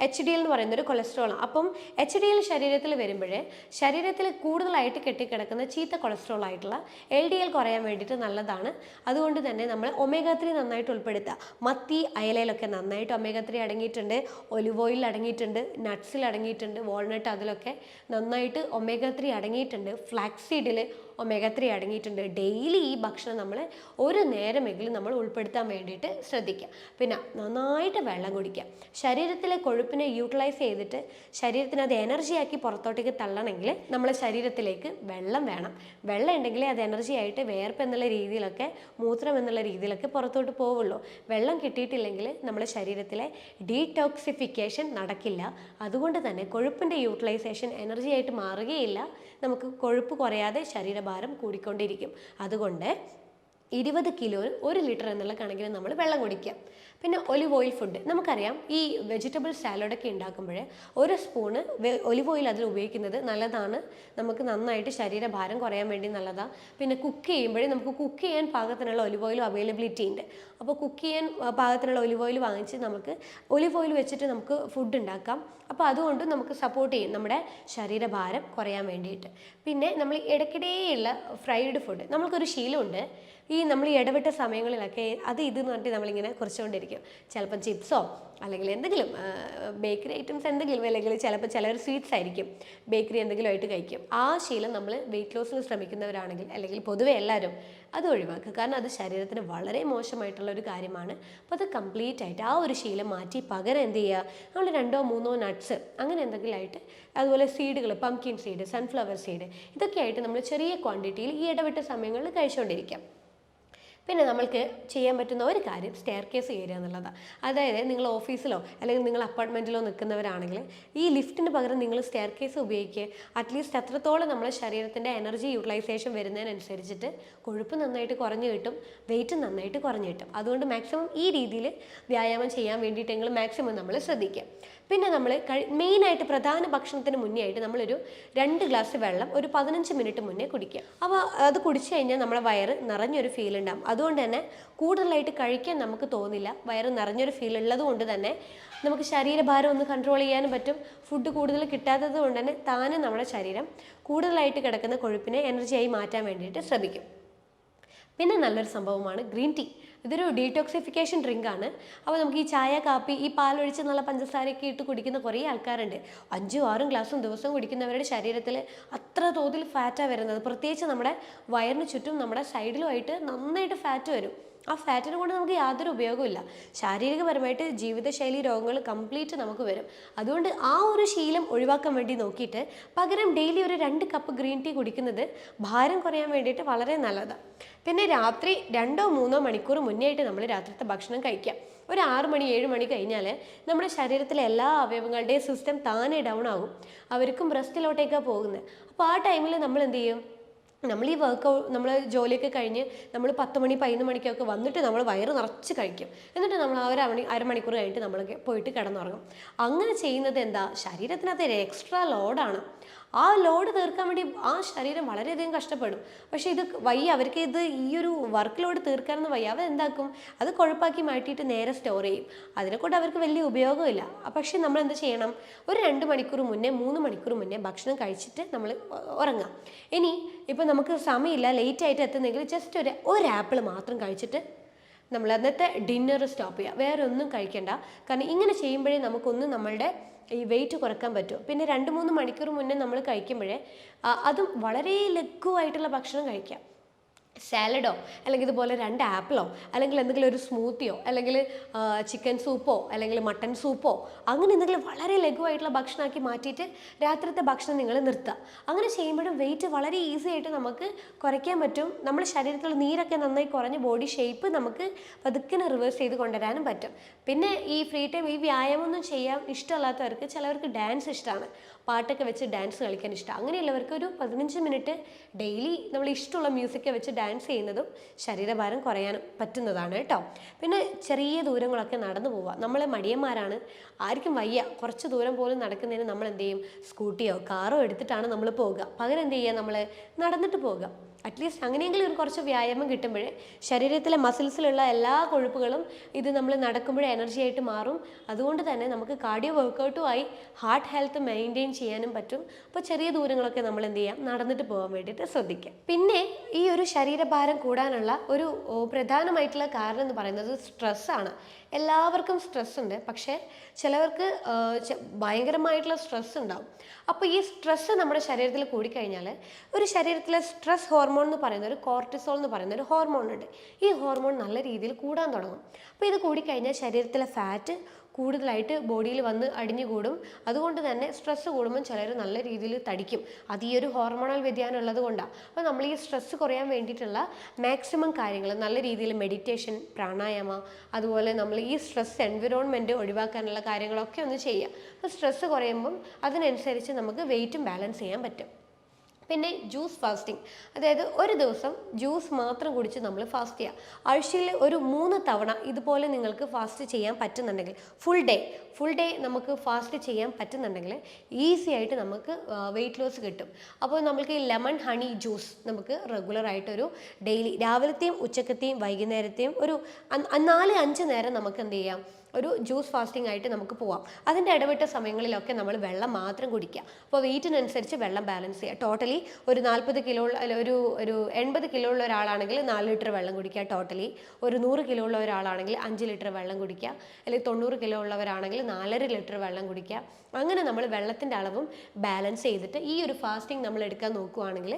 HDL എന്ന് പറയുന്നൊരു കൊളസ്ട്രോളാണ്. അപ്പം HDL ശരീരത്തിൽ വരുമ്പോഴേ ശരീരത്തിൽ കൂടുതലായിട്ട് കെട്ടിക്കിടക്കുന്ന ചീത്ത കൊളസ്ട്രോൾ ആയിട്ടുള്ള LDL കുറയാൻ വേണ്ടിയിട്ട് നല്ലതാണ്. അതുകൊണ്ട് തന്നെ നമ്മൾ omega-3 നന്നായിട്ട് ഉൾപ്പെടുത്തുക. മത്തി അയലയിലൊക്കെ നന്നായിട്ട് omega-3 അടങ്ങിയിട്ടുണ്ട്, ഒലിവ് ഓയിലിൽ അടങ്ങിയിട്ടുണ്ട്, നട്ട്സിൽ അടങ്ങിയിട്ടുണ്ട്, വാൾനട്ട് അതിലൊക്കെ നന്നായിട്ട് omega-3 അടങ്ങിയിട്ടുണ്ട്, ഫ്ലാക്സീഡിൽ omega-3 അടങ്ങിയിട്ടുണ്ട്. ഡെയിലി ഈ ഭക്ഷണം നമ്മൾ ഒരു നേരമെങ്കിലും നമ്മൾ ഉൾപ്പെടുത്താൻ വേണ്ടിയിട്ട് ശ്രദ്ധിക്കുക. പിന്നെ നന്നായിട്ട് വെള്ളം കുടിക്കുക. ശരീരത്തിലെ കൊഴുപ്പിനെ യൂട്ടിലൈസ് ചെയ്തിട്ട് ശരീരത്തിന് അത് എനർജിയാക്കി പുറത്തോട്ടേക്ക് തള്ളണമെങ്കിൽ നമ്മളെ ശരീരത്തിലേക്ക് വെള്ളം വേണം. വെള്ളം ഉണ്ടെങ്കിലേ അത് എനർജി ആയിട്ട് വേർപ്പ് എന്നുള്ള രീതിയിലൊക്കെ മൂത്രം എന്നുള്ള രീതിയിലൊക്കെ പുറത്തോട്ട് പോവുള്ളൂ. വെള്ളം കിട്ടിയിട്ടില്ലെങ്കിൽ നമ്മുടെ ശരീരത്തിലെ ഡീടോക്സിഫിക്കേഷൻ നടക്കില്ല. അതുകൊണ്ട് തന്നെ കൊഴുപ്പിൻ്റെ യൂട്ടിലൈസേഷൻ എനർജി ആയിട്ട് മാറുകയില്ല. നമുക്ക് കൊഴുപ്പ് കുറയാതെ ശരീരഭാരം കൂടിക്കൊണ്ടിരിക്കും. അതുകൊണ്ട് 20 കിലോന് 1 ലിറ്റർ എന്നുള്ള കണക്കിന് നമ്മൾ വെള്ളം കുടിക്കുക. പിന്നെ ഒലിവ് ഓയിൽ ഫുഡ് നമുക്കറിയാം. ഈ വെജിറ്റബിൾ സാലഡൊക്കെ ഉണ്ടാക്കുമ്പോൾ 1 സ്പൂണ് ഒലിവ് ഓയിൽ അതിൽ ഉപയോഗിക്കുന്നത് നല്ലതാണ്. നമുക്ക് നന്നായിട്ട് ശരീരഭാരം കുറയാൻ വേണ്ടി നല്ലതാണ്. പിന്നെ കുക്ക് ചെയ്യുമ്പോഴേ നമുക്ക് കുക്ക് ചെയ്യാൻ പാകത്തിനുള്ള ഒലിവ് ഓയിൽ അവൈലബിലിറ്റി ഉണ്ട്. അപ്പോൾ കുക്ക് ചെയ്യാൻ പാകത്തിനുള്ള ഒലിവ് ഓയിൽ വാങ്ങിച്ച് നമുക്ക് ഒലിവ് ഓയിൽ വെച്ചിട്ട് നമുക്ക് ഫുഡ് ഉണ്ടാക്കാം. അപ്പോൾ അതുകൊണ്ട് നമുക്ക് സപ്പോർട്ട് ചെയ്യും നമ്മുടെ ശരീരഭാരം കുറയാൻ വേണ്ടിയിട്ട്. പിന്നെ നമ്മൾ ഇടയ്ക്കിടെയുള്ള ഫ്രൈഡ് ഫുഡ്, നമ്മൾക്കൊരു ശീലമുണ്ട്, ഈ നമ്മൾ ഈ ഇടവിട്ട സമയങ്ങളിലൊക്കെ അത് ഇതെന്ന് പറഞ്ഞിട്ട് നമ്മളിങ്ങനെ കുറച്ചുകൊണ്ടിരിക്കും. ചിലപ്പം ചിപ്സോ അല്ലെങ്കിൽ എന്തെങ്കിലും ബേക്കറി ഐറ്റംസ് എന്തെങ്കിലും, അല്ലെങ്കിൽ ചിലപ്പോൾ ചിലർ സ്വീറ്റ്സ് ആയിരിക്കും, ബേക്കറി എന്തെങ്കിലും ആയിട്ട് കഴിക്കും. ആ ശീലം നമ്മൾ വെയിറ്റ് ലോസിന് ശ്രമിക്കുന്നവരാണെങ്കിൽ, അല്ലെങ്കിൽ പൊതുവെ എല്ലാവരും അത് ഒഴിവാക്കുക. കാരണം അത് ശരീരത്തിന് വളരെ മോശമായിട്ടുള്ള ഒരു കാര്യമാണ്. അപ്പോൾ അത് കംപ്ലീറ്റ് ആയിട്ട് ആ ഒരു ശീലം മാറ്റി പകരം എന്ത് ചെയ്യുക, നമ്മൾ 2-3 നട്ട്സ് അങ്ങനെ എന്തെങ്കിലും ആയിട്ട്, അതുപോലെ സീഡുകൾ, പംകിൻ സീഡ്, സൺഫ്ലവർ സീഡ്, ഇതൊക്കെ ആയിട്ട് നമ്മൾ ചെറിയ ക്വാണ്ടിറ്റിയിൽ ഈ ഇടവിട്ട സമയങ്ങളിൽ കഴിച്ചുകൊണ്ടിരിക്കാം. പിന്നെ നമ്മൾക്ക് ചെയ്യാൻ പറ്റുന്ന ഒരു കാര്യം സ്റ്റെയർ കേസ് കയറുക എന്നുള്ളതാണ്. അതായത് നിങ്ങൾ ഓഫീസിലോ അല്ലെങ്കിൽ നിങ്ങൾ അപ്പാർട്ട്മെൻറ്റിലോ നിൽക്കുന്നവരാണെങ്കിൽ ഈ ലിഫ്റ്റിന് പകരം നിങ്ങൾ സ്റ്റെയർ കേസ് ഉപയോഗിക്കുക. അറ്റ്ലീസ്റ്റ് അത്രത്തോളം നമ്മുടെ ശരീരത്തിൻ്റെ എനർജി യൂട്ടിലൈസേഷൻ വരുന്നതിനനുസരിച്ചിട്ട് കൊഴുപ്പ് നന്നായിട്ട് കുറഞ്ഞു കിട്ടും, വെയിറ്റ് നന്നായിട്ട് കുറഞ്ഞു കിട്ടും. അതുകൊണ്ട് മാക്സിമം ഈ രീതിയിൽ വ്യായാമം ചെയ്യാൻ വേണ്ടിയിട്ടെങ്കിലും മാക്സിമം നമ്മൾ ശ്രദ്ധിക്കുക. പിന്നെ നമ്മൾ മെയിനായിട്ട് പ്രധാന ഭക്ഷണത്തിന് മുന്നേ ആയിട്ട് നമ്മളൊരു 2 ഗ്ലാസ് വെള്ളം ഒരു 15 മിനിറ്റ് മുന്നേ കുടിക്കുക. അപ്പോൾ അത് കുടിച്ചു കഴിഞ്ഞാൽ നമ്മുടെ വയറ് നിറഞ്ഞൊരു ഫീൽ ഉണ്ടാകും. അതുകൊണ്ട് തന്നെ കൂടുതലായിട്ട് കഴിക്കാൻ നമുക്ക് തോന്നില്ല. വയറ് നിറഞ്ഞൊരു ഫീൽ ഉള്ളത് കൊണ്ട് തന്നെ നമുക്ക് ശരീരഭാരം ഒന്ന് കൺട്രോൾ ചെയ്യാനും പറ്റും. ഫുഡ് കൂടുതൽ കിട്ടാത്തത് കൊണ്ട് തന്നെ താനും നമ്മുടെ ശരീരം കൂടുതലായിട്ട് കിടക്കുന്ന കൊഴുപ്പിനെ എനർജിയായി മാറ്റാൻ വേണ്ടിയിട്ട് ശ്രമിക്കും. പിന്നെ നല്ലൊരു സംഭവമാണ് ഗ്രീൻ ടീ. ഇതൊരു ഡീടോക്സിഫിക്കേഷൻ ഡ്രിങ്ക് ആണ്. അപ്പോൾ നമുക്ക് ഈ ചായ, കാപ്പി, ഈ പാലൊഴിച്ച് നല്ല പഞ്ചസാരയൊക്കെ ഇട്ട് കുടിക്കുന്ന കുറേ ആൾക്കാരുണ്ട്. 5-6 ഗ്ലാസും ദിവസം കുടിക്കുന്നവരുടെ ശരീരത്തിൽ അത്ര തോതിൽ ഫാറ്റാണ് വരുന്നത്. പ്രത്യേകിച്ച് നമ്മുടെ വയറിന് ചുറ്റും നമ്മുടെ സൈഡിലുമായിട്ട് നന്നായിട്ട് ഫാറ്റ് വരും. ആ ഫാറ്റിനെ കൊണ്ട് നമുക്ക് യാതൊരു ഉപയോഗമില്ല. ശാരീരികപരമായിട്ട് ജീവിതശൈലി രോഗങ്ങൾ കംപ്ലീറ്റ് നമുക്ക് വരും. അതുകൊണ്ട് ആ ഒരു ശീലം ഒഴിവാക്കാൻ വേണ്ടി നോക്കിയിട്ട് പകരം ഡെയിലി ഒരു 2 കപ്പ് ഗ്രീൻ ടീ കുടിക്കുന്നത് ഭാരം കുറയാൻ വേണ്ടിയിട്ട് വളരെ നല്ലതാണ്. പിന്നെ രാത്രി 2-3 മണിക്കൂർ മുന്നേ ആയിട്ട് നമ്മൾ രാത്രിത്തെ ഭക്ഷണം കഴിക്കാം. ഒരു 6 മണി 7 മണി കഴിഞ്ഞാൽ നമ്മുടെ ശരീരത്തിലെ എല്ലാ അവയവങ്ങളുടെയും സിസ്റ്റം താനെ ഡൗൺ ആകും. അവർക്കും റെസ്റ്റിലോട്ടേക്കാണ് പോകുന്നത്. അപ്പോൾ ആ ടൈമിൽ നമ്മൾ എന്ത് ചെയ്യും, നമ്മൾ ഈ നമ്മൾ ജോലിയൊക്കെ കഴിഞ്ഞ് നമ്മൾ 10 മണി 11 മണിക്കൊക്കെ വന്നിട്ട് നമ്മൾ വയറ് നിറച്ച് കഴിക്കും. എന്നിട്ട് നമ്മൾ ആ ഒരു അരമണിക്കൂർ കഴിഞ്ഞിട്ട് നമ്മൾ പോയിട്ട് കിടന്നുറങ്ങും. അങ്ങനെ ചെയ്യുന്നത് എന്താ, ശരീരത്തിനകത്ത് എക്സ്ട്രാ ലോഡാണ്. ആ ലോഡ് തീർക്കാൻ വേണ്ടി ആ ശരീരം വളരെയധികം കഷ്ടപ്പെടും. പക്ഷേ ഇത് വയ്യ, അവർക്ക് ഈ ഒരു വർക്ക് ലോഡ് തീർക്കാനൊന്നും വയ്യ. അവർ എന്താക്കും, അത് കൊഴുപ്പാക്കി മാറ്റിയിട്ട് നേരെ സ്റ്റോർ ചെയ്യും. അതിനെക്കൊണ്ട് അവർക്ക് വലിയ ഉപയോഗമില്ല. പക്ഷേ നമ്മൾ എന്ത് ചെയ്യണം, ഒരു 2 മണിക്കൂർ മുന്നേ 3 മണിക്കൂർ മുന്നേ ഭക്ഷണം കഴിച്ചിട്ട് നമ്മൾ ഉറങ്ങാം. ഇനി ഇപ്പം നമുക്ക് സമയമില്ല, ലേറ്റായിട്ട് എത്തുന്നെങ്കിൽ ജസ്റ്റ് ഒരു ആപ്പിൾ മാത്രം കഴിച്ചിട്ട് നമ്മൾ അന്നത്തെ ഡിന്നർ സ്റ്റോപ്പ് ചെയ്യുക. വേറെ ഒന്നും കഴിക്കേണ്ട. കാരണം ഇങ്ങനെ ചെയ്യുമ്പോഴേ നമുക്കൊന്നും നമ്മളുടെ ഈ വെയിറ്റ് കുറക്കാൻ പറ്റും. പിന്നെ 2-3 മണിക്കൂർ മുന്നേ നമ്മൾ കഴിക്കുമ്പോഴേ അതും വളരെ ലഘുവായിട്ടുള്ള ഭക്ഷണം കഴിക്കാം. സാലഡോ അല്ലെങ്കിൽ ഇതുപോലെ 2 ആപ്പിളോ അല്ലെങ്കിൽ എന്തെങ്കിലും ഒരു സ്മൂത്തിയോ അല്ലെങ്കിൽ ചിക്കൻ സൂപ്പോ അല്ലെങ്കിൽ മട്ടൻ സൂപ്പോ അങ്ങനെ എന്തെങ്കിലും വളരെ ലഘുവായിട്ടുള്ള ഭക്ഷണമാക്കി മാറ്റിയിട്ട് രാത്രിത്തെ ഭക്ഷണം നിങ്ങൾ നിർത്തുക. അങ്ങനെ ചെയ്യുമ്പോഴും വെയിറ്റ് വളരെ ഈസി ആയിട്ട് നമുക്ക് കുറയ്ക്കാൻ പറ്റും. നമ്മുടെ ശരീരത്തിലുള്ള നീരൊക്കെ നന്നായി കുറഞ്ഞ് ബോഡി ഷേപ്പ് നമുക്ക് പതുക്കെ റിവേഴ്സ് ചെയ്ത് കൊണ്ടുവരാനും പറ്റും. പിന്നെ ഈ ഫ്രീ ടൈം ഈ വ്യായാമമൊന്നും ചെയ്യാൻ ഇഷ്ടമല്ലാത്തവർക്ക്, ചിലവർക്ക് ഡാൻസ് ഇഷ്ടമാണ്, പാട്ടൊക്കെ വെച്ച് ഡാൻസ് കളിക്കാൻ ഇഷ്ടം. അങ്ങനെയുള്ളവർക്ക് ഒരു 15 മിനിറ്റ് ഡെയിലി നമ്മൾ ഇഷ്ടമുള്ള മ്യൂസിക്കൊക്കെ വെച്ച് ഡാൻസ് ചെയ്യുന്നതും ശരീരഭാരം കുറയാനും പറ്റുന്നതാണ് കേട്ടോ. പിന്നെ ചെറിയ ദൂരങ്ങളൊക്കെ നടന്നു പോവുക. നമ്മൾ മടിയന്മാരാണ്, ആർക്കും വയ്യ, കുറച്ച് ദൂരം പോലും നടക്കുന്നതിന് നമ്മൾ എന്ത് ചെയ്യും, സ്കൂട്ടിയോ കാറോ എടുത്തിട്ടാണ് നമ്മൾ പോവുക. പകരം എന്ത് ചെയ്യുക, നമ്മൾ നടന്നിട്ട് പോവുക. അറ്റ്ലീസ്റ്റ് അങ്ങനെയെങ്കിലും ഒരു കുറച്ച് വ്യായാമം കിട്ടുമ്പോഴേ ശരീരത്തിലെ മസിൽസിലുള്ള എല്ലാ കൊഴുപ്പുകളും ഇത് നമ്മൾ നടക്കുമ്പോഴേ എനർജി ആയിട്ട് മാറും. അതുകൊണ്ട് തന്നെ നമുക്ക് കാർഡിയോ വർക്കൗട്ടുമായി ഹാർട്ട് ഹെൽത്ത് മെയിൻറ്റെയിൻ ചെയ്യാനും പറ്റും. അപ്പോൾ ചെറിയ ദൂരങ്ങളൊക്കെ നമ്മൾ എന്ത് ചെയ്യാം, നടന്നിട്ട് പോകാൻ വേണ്ടിയിട്ട് ശ്രദ്ധിക്കാം. പിന്നെ ഈ ഒരു ശരീരഭാരം കൂടാനുള്ള ഒരു പ്രധാനമായിട്ടുള്ള കാരണം എന്ന് പറയുന്നത് സ്ട്രെസ്സാണ്. എല്ലാവർക്കും സ്ട്രെസ് ഉണ്ട്, പക്ഷേ ചിലവർക്ക് ഭയങ്കരമായിട്ടുള്ള സ്ട്രെസ് ഉണ്ടാവും. അപ്പോൾ ഈ സ്ട്രെസ്സ് നമ്മുടെ ശരീരത്തിൽ കൂടിക്കഴിഞ്ഞാൽ ഒരു ശരീരത്തിലെ സ്ട്രെസ് ഹോർമോൺ എന്ന് പറയുന്ന ഒരു കോർട്ടിസോൾ എന്ന് പറയുന്ന ഒരു ഹോർമോൺ ഉണ്ട്. ഈ ഹോർമോൺ നല്ല രീതിയിൽ കൂടാൻ തുടങ്ങും. അപ്പോൾ ഇത് കൂടിക്കഴിഞ്ഞാൽ ശരീരത്തിലെ ഫാറ്റ് കൂടുതലായിട്ട് ബോഡിയിൽ വന്ന് അടിഞ്ഞുകൂടും. അതുകൊണ്ട് തന്നെ സ്ട്രെസ്സ് കൂടുമ്പോൾ ചിലർ നല്ല രീതിയിൽ തടിക്കും. അത് ഈ ഒരു ഹോർമോണൽ വ്യതിയാനം ഉള്ളത് കൊണ്ടാണ്. അപ്പോൾ നമ്മൾ ഈ സ്ട്രെസ്സ് കുറയാൻ വേണ്ടിയിട്ടുള്ള മാക്സിമം കാര്യങ്ങൾ, നല്ല രീതിയിൽ മെഡിറ്റേഷൻ, പ്രാണായാമ, അതുപോലെ നമ്മൾ ഈ സ്ട്രെസ് എൻവിറോൺമെൻറ്റ് ഒഴിവാക്കാനുള്ള കാര്യങ്ങളൊക്കെ ഒന്ന് ചെയ്യുക. അപ്പോൾ സ്ട്രെസ്സ് കുറയുമ്പം അതിനനുസരിച്ച് നമുക്ക് വെയിറ്റും ബാലൻസ് ചെയ്യാൻ പറ്റും. പിന്നെ ജ്യൂസ് ഫാസ്റ്റിംഗ്, അതായത് ഒരു ദിവസം ജ്യൂസ് മാത്രം കുടിച്ച് നമ്മൾ ഫാസ്റ്റ് ചെയ്യുക. ആഴ്ചയിൽ ഒരു 3 തവണ ഇതുപോലെ നിങ്ങൾക്ക് ഫാസ്റ്റ് ചെയ്യാൻ പറ്റുന്നുണ്ടെങ്കിൽ, ഫുൾ ഡേ നമുക്ക് ഫാസ്റ്റ് ചെയ്യാൻ പറ്റുന്നുണ്ടെങ്കിൽ ഈസി ആയിട്ട് നമുക്ക് വെയിറ്റ് ലോസ് കിട്ടും. അപ്പോൾ നമുക്ക് ഈ ലെമൺ ഹണി ജ്യൂസ് നമുക്ക് റെഗുലറായിട്ടൊരു ഡെയിലി രാവിലത്തെയും ഉച്ചക്കത്തെയും വൈകുന്നേരത്തെയും ഒരു 4-5 നേരം നമുക്ക് എന്ത് ചെയ്യാം, ഒരു ജ്യൂസ് ഫാസ്റ്റിംഗ് ആയിട്ട് നമുക്ക് പോവാം. അതിൻ്റെ ഇടവിട്ട സമയങ്ങളിലൊക്കെ നമ്മൾ വെള്ളം മാത്രം കുടിക്കുക. അപ്പോൾ വെയിറ്റിനനുസരിച്ച് വെള്ളം ബാലൻസ് ചെയ്യുക. ടോട്ടലി ഒരു 40 കിലോ ഒരു 80 കിലോ ഉള്ള ഒരാളാണെങ്കിൽ 4 ലിറ്റർ വെള്ളം കുടിക്കുക. ടോട്ടലി ഒരു 100 കിലോ ഉള്ള ഒരാളാണെങ്കിൽ 5 ലിറ്റർ വെള്ളം കുടിക്കുക. അല്ലെങ്കിൽ 90 കിലോ ഉള്ളവരാണെങ്കിൽ 4.5 ലിറ്റർ വെള്ളം കുടിക്കുക. അങ്ങനെ നമ്മൾ വെള്ളത്തിൻ്റെ അളവും ബാലൻസ് ചെയ്തിട്ട് ഈ ഒരു ഫാസ്റ്റിംഗ് നമ്മൾ എടുക്കാൻ നോക്കുകയാണെങ്കിൽ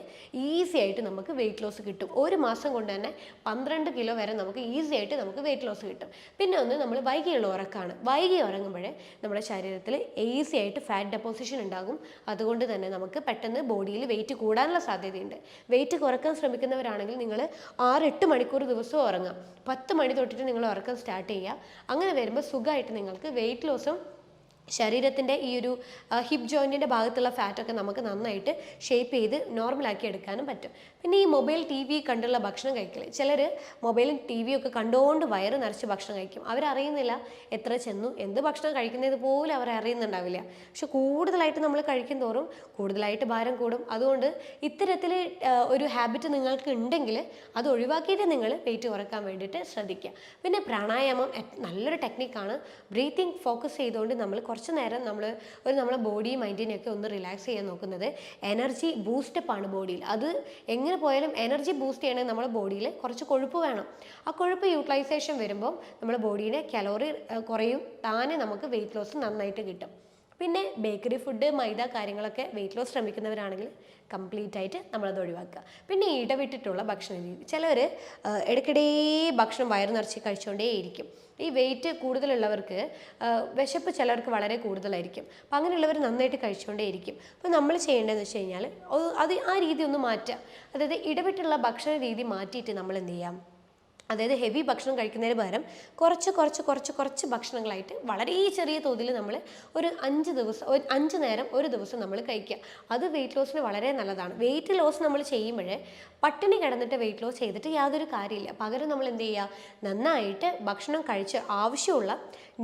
ഈസി ആയിട്ട് നമുക്ക് വെയിറ്റ് ലോസ് കിട്ടും. ഒരു മാസം കൊണ്ട് തന്നെ 12 കിലോ വരെ നമുക്ക് ഈസി ആയിട്ട് നമുക്ക് വെയിറ്റ് ലോസ് കിട്ടും. പിന്നെ ഒന്ന് നമ്മൾ വൈകിയുള്ള ഉറക്കമാണ്. വൈകി ഉറങ്ങുമ്പോഴേ നമ്മുടെ ശരീരത്തിൽ ഈസി ആയിട്ട് ഫാറ്റ് ഡെപ്പോസിഷൻ ഉണ്ടാകും. അതുകൊണ്ട് തന്നെ നമുക്ക് പെട്ടെന്ന് ബോഡിയിൽ വെയിറ്റ് കൂടാനുള്ള സാധ്യതയുണ്ട്. വെയിറ്റ് കുറക്കാൻ ശ്രമിക്കുന്നവരാണെങ്കിൽ നിങ്ങൾ 6-8 മണിക്കൂർ ദിവസവും ഉറങ്ങാം. 10 മണി തൊട്ടിട്ട് നിങ്ങൾ ഉറക്കം സ്റ്റാർട്ട് ചെയ്യുക. അങ്ങനെ വരുമ്പോൾ സുഖമായിട്ട് നിങ്ങൾക്ക് വെയിറ്റ് ലോസും ശരീരത്തിൻ്റെ ഈ ഒരു ഹിപ്പ് ജോയിൻറ്റിൻ്റെ ഭാഗത്തുള്ള ഫാറ്റൊക്കെ നമുക്ക് നന്നായിട്ട് ഷേപ്പ് ചെയ്ത് നോർമലാക്കി എടുക്കാനും പറ്റും. പിന്നെ ഈ മൊബൈൽ ടി വി കണ്ടുള്ള ഭക്ഷണം കഴിക്കൽ, ചിലർ മൊബൈലും ടി വിയൊക്കെ കണ്ടുകൊണ്ട് വയറ് നിറച്ച് ഭക്ഷണം കഴിക്കും. അവരറിയുന്നില്ല എത്ര ചെന്നു, എന്ത് ഭക്ഷണം കഴിക്കുന്നത് പോലും അവർ അറിയുന്നുണ്ടാവില്ല. പക്ഷെ കൂടുതലായിട്ട് നമ്മൾ കഴിക്കും തോറും കൂടുതലായിട്ട് ഭാരം കൂടും. അതുകൊണ്ട് ഇത്തരത്തിൽ ഒരു ഹാബിറ്റ് നിങ്ങൾക്ക് ഉണ്ടെങ്കിൽ അത് ഒഴിവാക്കിയിട്ട് നിങ്ങൾ വെയിറ്റ് കുറക്കാൻ വേണ്ടിയിട്ട് ശ്രദ്ധിക്കുക. പിന്നെ പ്രാണായാമം നല്ലൊരു ടെക്നിക്കാണ്. ബ്രീത്തിങ് ഫോക്കസ് ചെയ്തുകൊണ്ട് നമ്മൾ കുറച്ച് നേരം നമ്മളെ ബോഡി മൈൻഡിനെയൊക്കെ ഒന്ന് റിലാക്സ് ചെയ്യാൻ നോക്കുന്നത് എനർജി ബൂസ്റ്റപ്പ് ആണ് ബോഡിയിൽ. അത് എങ്ങനെ പോയാലും എനർജി ബൂസ്റ്റ് ചെയ്യണമെങ്കിൽ നമ്മുടെ ബോഡിയിൽ കുറച്ച് കൊഴുപ്പ് വേണം. ആ കൊഴുപ്പ് യൂട്ടിലൈസേഷൻ വരുമ്പം നമ്മുടെ ബോഡിയുടെ കലോറി കുറയും. താനെ നമുക്ക് വെയിറ്റ് ലോസ് നന്നായിട്ട് കിട്ടും. പിന്നെ ബേക്കറി ഫുഡ്, മൈദ കാര്യങ്ങളൊക്കെ വെയിറ്റ് ലോസ് ശ്രമിക്കുന്നവരാണെങ്കിൽ കംപ്ലീറ്റ് ആയിട്ട് നമ്മളത് ഒഴിവാക്കുക. പിന്നെ ഇടവിട്ടിട്ടുള്ള ഭക്ഷണ രീതി, ചിലർ ഇടയ്ക്കിടെ ഭക്ഷണം വയറ് നിറച്ച് കഴിച്ചുകൊണ്ടേയിരിക്കും. ഈ വെയിറ്റ് കൂടുതലുള്ളവർക്ക് വിശപ്പ് ചിലർക്ക് വളരെ കൂടുതലായിരിക്കും. അപ്പം അങ്ങനെയുള്ളവർ നന്നായിട്ട് കഴിച്ചുകൊണ്ടേയിരിക്കും. അപ്പോൾ നമ്മൾ ചെയ്യേണ്ടതെന്ന് വെച്ച് കഴിഞ്ഞാൽ അത് ആ രീതി ഒന്ന് മാറ്റുക. അതായത് ഇടവിട്ടുള്ള ഭക്ഷണ രീതി മാറ്റിയിട്ട് നമ്മൾ എന്ത് ചെയ്യാം, അതായത് ഹെവി ഭക്ഷണം കഴിക്കുന്നതിന് പകരം കുറച്ച് ഭക്ഷണങ്ങളായിട്ട് വളരെ ചെറിയ തോതിൽ നമ്മൾ ഒരു 5 നേരം ഒരു ദിവസം നമ്മൾ കഴിക്കുക. അത് വെയിറ്റ് ലോസിന് വളരെ നല്ലതാണ്. വെയിറ്റ് ലോസ് നമ്മൾ ചെയ്യുമ്പോൾ പട്ടിണി കിടന്നിട്ട് വെയിറ്റ് ലോസ് ചെയ്തിട്ട് യാതൊരു കാര്യമില്ല. പകരം നമ്മൾ എന്ത് ചെയ്യുക, നന്നായിട്ട് ഭക്ഷണം കഴിച്ച് ആവശ്യമുള്ള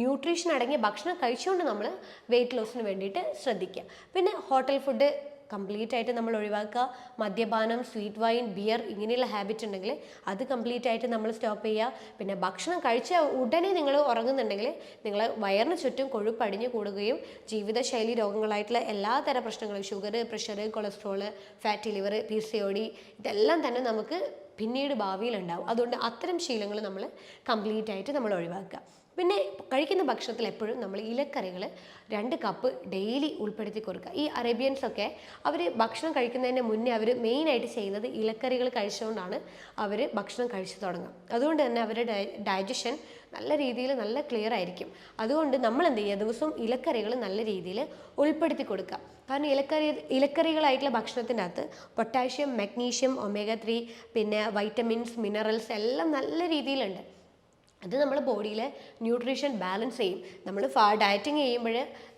ന്യൂട്രീഷൻ അടങ്ങിയ ഭക്ഷണം കഴിച്ചുകൊണ്ട് നമ്മൾ വെയിറ്റ് ലോസിന് വേണ്ടിയിട്ട് ശ്രദ്ധിക്കുക. പിന്നെ ഹോട്ടൽ ഫുഡ് കംപ്ലീറ്റ് ആയിട്ട് നമ്മൾ ഒഴിവാക്കുക. മദ്യപാനം, സ്വീറ്റ് വൈൻ, ബിയർ ഇങ്ങനെയുള്ള ഹാബിറ്റ് ഉണ്ടെങ്കിൽ അത് കംപ്ലീറ്റ് ആയിട്ട് നമ്മൾ സ്റ്റോപ്പ് ചെയ്യുക. പിന്നെ ഭക്ഷണം കഴിച്ച ഉടനെ നിങ്ങൾ ഉറങ്ങുന്നുണ്ടെങ്കിൽ നിങ്ങൾ വയറിന് ചുറ്റും കൊഴുപ്പ് അടിഞ്ഞു കൂടുകയും ജീവിതശൈലി രോഗങ്ങളായിട്ടുള്ള എല്ലാതരം പ്രശ്നങ്ങളും, sugar, pressure, cholesterol, fatty liver, PCOD ഇതെല്ലാം തന്നെ നമുക്ക് പിന്നീട് ഭാവിയിൽ ഉണ്ടാവും. അതുകൊണ്ട് അത്തരം ശീലങ്ങൾ നമ്മൾ കംപ്ലീറ്റ് ആയിട്ട് നമ്മൾ ഒഴിവാക്കുക. പിന്നെ കഴിക്കുന്ന ഭക്ഷണത്തിൽ എപ്പോഴും നമ്മൾ ഇലക്കറികൾ 2 കപ്പ് ഡെയിലി ഉൾപ്പെടുത്തി കൊടുക്കുക. ഈ അറേബ്യൻസൊക്കെ അവർ ഭക്ഷണം കഴിക്കുന്നതിന് മുന്നേ അവർ മെയിനായിട്ട് ചെയ്യുന്നത് ഇലക്കറികൾ കഴിച്ചുകൊണ്ടാണ് അവർ ഭക്ഷണം കഴിച്ചു തുടങ്ങുക. അതുകൊണ്ട് തന്നെ അവരുടെ ഡൈജഷൻ നല്ല രീതിയിൽ നല്ല ക്ലിയർ ആയിരിക്കും. അതുകൊണ്ട് നമ്മൾ എന്ത് ചെയ്യുക, ദിവസവും ഇലക്കറികൾ നല്ല രീതിയിൽ ഉൾപ്പെടുത്തി കൊടുക്കുക. കാരണം ഇലക്കറികളായിട്ടുള്ള ഭക്ഷണത്തിൻ്റെ അകത്ത് പൊട്ടാഷ്യം, മഗ്നീഷ്യം, omega-3 പിന്നെ വൈറ്റമിൻസ്, മിനറൽസ് എല്ലാം നല്ല രീതിയിലുണ്ട്. അത് നമ്മുടെ ബോഡിയിലെ ന്യൂട്രീഷൻ ബാലൻസ് ചെയ്യും. നമ്മൾ ഡയറ്റിങ് ചെയ്യുമ്പോൾ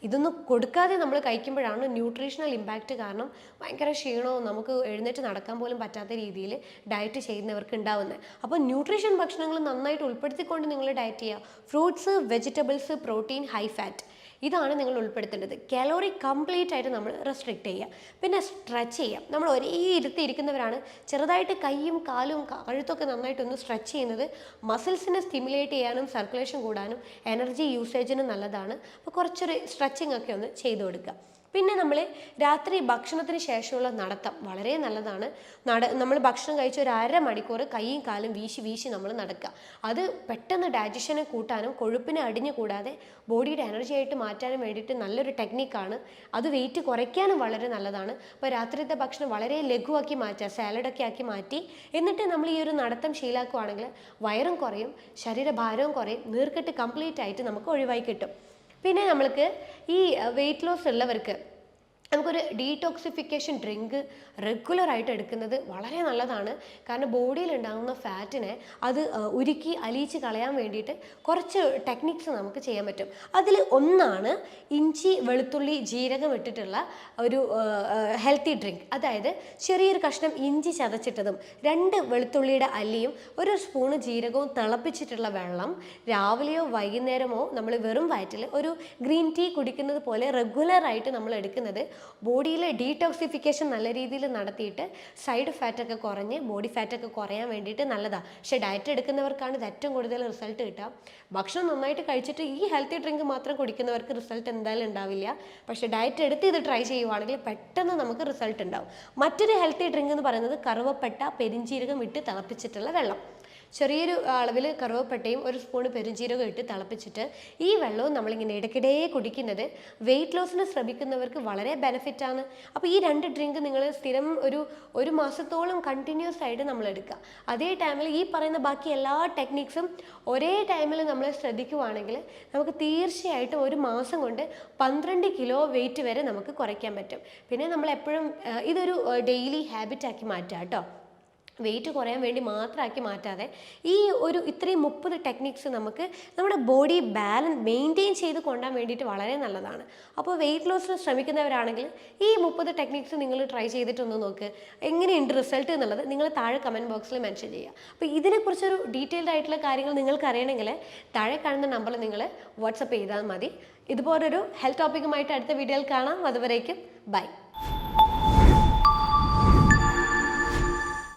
ഇതൊന്നും കൊടുക്കാതെ നമ്മൾ കഴിക്കുമ്പോഴാണ് ന്യൂട്രീഷണൽ ഇമ്പാക്റ്റ് കാരണം ഭയങ്കര ക്ഷീണവും നമുക്ക് എഴുന്നേറ്റ് നടക്കാൻ പോലും പറ്റാത്ത രീതിയിൽ ഡയറ്റ് ചെയ്യുന്നവർക്ക് ഉണ്ടാവുന്നത്. അപ്പോൾ ന്യൂട്രീഷൻ ഭക്ഷണങ്ങൾ നന്നായിട്ട് ഉൾപ്പെടുത്തിക്കൊണ്ട് നിങ്ങൾ ഡയറ്റ് ചെയ്യുക. Fruits, vegetables, protein, high fat ഇതാണ് നിങ്ങൾ ഉൾപ്പെടുത്തേണ്ടത്. കാലോറി കംപ്ലീറ്റ് ആയിട്ട് നമ്മൾ റെസ്ട്രിക്റ്റ് ചെയ്യുക. പിന്നെ സ്ട്രെച്ച് ചെയ്യുക. നമ്മൾ ഒരേ ഇരുത്തി ഇരിക്കുന്നവരാണ്. ചെറുതായിട്ട് കൈയും കാലും കഴുത്തൊക്കെ നന്നായിട്ടൊന്ന് സ്ട്രെച്ച് ചെയ്യുന്നത് മസിൽസിനെ സ്റ്റിമുലേറ്റ് ചെയ്യാനും സർക്കുലേഷൻ കൂടാനും എനർജി യൂസേജിനും നല്ലതാണ്. അപ്പോൾ കുറച്ചൊരു സ്ട്രെച്ചിങ് ഒക്കെ ഒന്ന് ചെയ്തു കൊടുക്കുക. പിന്നെ നമ്മൾ രാത്രി ഭക്ഷണത്തിന് ശേഷമുള്ള നടത്തം വളരെ നല്ലതാണ്. നമ്മൾ ഭക്ഷണം കഴിച്ച ഒരു 1/2 മണിക്കൂർ കൈയും കാലും വീശി നമ്മൾ നടക്കുക. അത് പെട്ടെന്ന് ഡൈജഷനെ കൂട്ടാനും കൊഴുപ്പിനെ അടിഞ്ഞു കൂടാതെ ബോഡിയുടെ എനർജി ആയിട്ട് മാറ്റാനും വേണ്ടിയിട്ട് നല്ലൊരു ടെക്നിക്കാണ്. അത് വെയിറ്റ് കുറയ്ക്കാനും വളരെ നല്ലതാണ്. അപ്പോൾ രാത്രിത്തെ ഭക്ഷണം വളരെ ലഘുവാക്കി മാറ്റുക, സാലഡൊക്കെ ആക്കി മാറ്റി എന്നിട്ട് നമ്മൾ ഈ ഒരു നടത്തം ശീലാക്കുകയാണെങ്കിൽ വയറും കുറയും, ശരീരഭാരവും കുറയും, നീർക്കെട്ട് കംപ്ലീറ്റ് ആയിട്ട് നമുക്ക് ഒഴിവായി കിട്ടും. പിന്നെ നമ്മൾക്ക് ഈ വെയിറ്റ് ലോസ് ഉള്ളവർക്ക് നമുക്കൊരു ഡീടോക്സിഫിക്കേഷൻ ഡ്രിങ്ക് റെഗുലറായിട്ട് എടുക്കുന്നത് വളരെ നല്ലതാണ്. കാരണം ബോഡിയിൽ ഉണ്ടാകുന്ന ഫാറ്റിനെ അത് ഉരുക്കി അലിയിച്ച് കളയാൻ വേണ്ടിയിട്ട് കുറച്ച് ടെക്നിക്സ് നമുക്ക് ചെയ്യാൻ പറ്റും. അതിൽ ഒന്നാണ് ഇഞ്ചി, വെളുത്തുള്ളി, ജീരകം ഇട്ടിട്ടുള്ള ഒരു ഹെൽത്തി ഡ്രിങ്ക്. അതായത് ചെറിയൊരു കഷ്ണം ഇഞ്ചി ചതച്ചിട്ടതും 2 വെളുത്തുള്ളിയുടെ അല്ലിയും 1 സ്പൂണ് ജീരകവും തിളപ്പിച്ചിട്ടുള്ള വെള്ളം രാവിലെയോ വൈകുന്നേരമോ നമ്മൾ വെറും വയറ്റിൽ ഒരു ഗ്രീൻ ടീ കുടിക്കുന്നത് പോലെ റെഗുലറായിട്ട് നമ്മൾ എടുക്കുന്നത് ബോഡിയിലെ ഡീടോക്സിഫിക്കേഷൻ നല്ല രീതിയിൽ നടത്തിയിട്ട് സൈഡ് ഫാറ്റൊക്കെ കുറഞ്ഞ് ബോഡി ഫാറ്റൊക്കെ കുറയാൻ വേണ്ടിയിട്ട് നല്ലതാണ്. പക്ഷേ ഡയറ്റ് എടുക്കുന്നവർക്കാണ് ഇത് ഏറ്റവും കൂടുതൽ റിസൾട്ട് കിട്ടുക. ഭക്ഷണം നന്നായിട്ട് കഴിച്ചിട്ട് ഈ ഹെൽത്തി ഡ്രിങ്ക് മാത്രം കുടിക്കുന്നവർക്ക് റിസൾട്ട് എന്തായാലും ഉണ്ടാവില്ല. പക്ഷേ ഡയറ്റ് എടുത്ത് ഇത് ട്രൈ ചെയ്യുവാണെങ്കിൽ പെട്ടെന്ന് നമുക്ക് റിസൾട്ട് ഉണ്ടാവും. മറ്റൊരു ഹെൽത്തി ഡ്രിങ്ക് എന്ന് പറയുന്നത് കറുവപ്പട്ട പെരിഞ്ചീരകം ഇട്ട് തിളപ്പിച്ചിട്ടുള്ള വെള്ളം. ചെറിയൊരു അളവിൽ കറുവപ്പട്ടയും ഒരു സ്പൂൺ പെരുംജീരകം ഇട്ട് തിളപ്പിച്ചിട്ട് ഈ വെള്ളവും നമ്മളിങ്ങനെ ഇടയ്ക്കിടെ കുടിക്കുന്നത് വെയിറ്റ് ലോസിന് ശ്രമിക്കുന്നവർക്ക് വളരെ ബെനിഫിറ്റാണ്. അപ്പോൾ ഈ 2 ഡ്രിങ്ക് നിങ്ങൾ സ്ഥിരം ഒരു മാസത്തോളം കണ്ടിന്യൂസ് ആയിട്ട് നമ്മൾ എടുക്കുക. അതേ ടൈമിൽ ഈ പറയുന്ന ബാക്കി എല്ലാ ടെക്നിക്സും ഒരേ ടൈമിൽ നമ്മൾ ശ്രദ്ധിക്കുവാണെങ്കിൽ നമുക്ക് തീർച്ചയായിട്ടും ഒരു മാസം കൊണ്ട് 12 കിലോ വെയിറ്റ് വരെ നമുക്ക് കുറയ്ക്കാൻ പറ്റും. പിന്നെ നമ്മൾ എപ്പോഴും ഇതൊരു ഡെയിലി ഹാബിറ്റാക്കി മാറ്റുക കേട്ടോ. വെയിറ്റ് കുറയാൻ വേണ്ടി മാത്രമാക്കി മാറ്റാതെ ഈ ഇത്രയും 30 ടെക്നിക്സ് നമുക്ക് നമ്മുടെ ബോഡി ബാലൻസ് മെയിൻറ്റെയിൻ ചെയ്ത് കൊണ്ടുപോകാൻ വേണ്ടിയിട്ട് വളരെ നല്ലതാണ്. അപ്പോൾ വെയിറ്റ് ലോസിന് ശ്രമിക്കുന്നവരാണെങ്കിൽ ഈ 30 ടെക്നിക്സ് നിങ്ങൾ ട്രൈ ചെയ്തിട്ടൊന്ന് നോക്ക്. എങ്ങനെയുണ്ട് റിസൾട്ട് എന്നുള്ളത് നിങ്ങൾ താഴെ കമൻറ്റ് ബോക്സിൽ മെൻഷൻ ചെയ്യുക. അപ്പോൾ ഇതിനെക്കുറിച്ചൊരു ഡീറ്റെയിൽഡ് ആയിട്ടുള്ള കാര്യങ്ങൾ നിങ്ങൾക്ക് അറിയണമെങ്കിൽ താഴെ കാണുന്ന നമ്പറിൽ നിങ്ങൾ വാട്സപ്പ് ചെയ്താൽ മതി. ഇതുപോലൊരു ഹെൽത്ത് ടോപ്പിക്കുമായിട്ട് അടുത്ത വീഡിയോയിൽ കാണാം. അതുവരേക്കും ബൈ.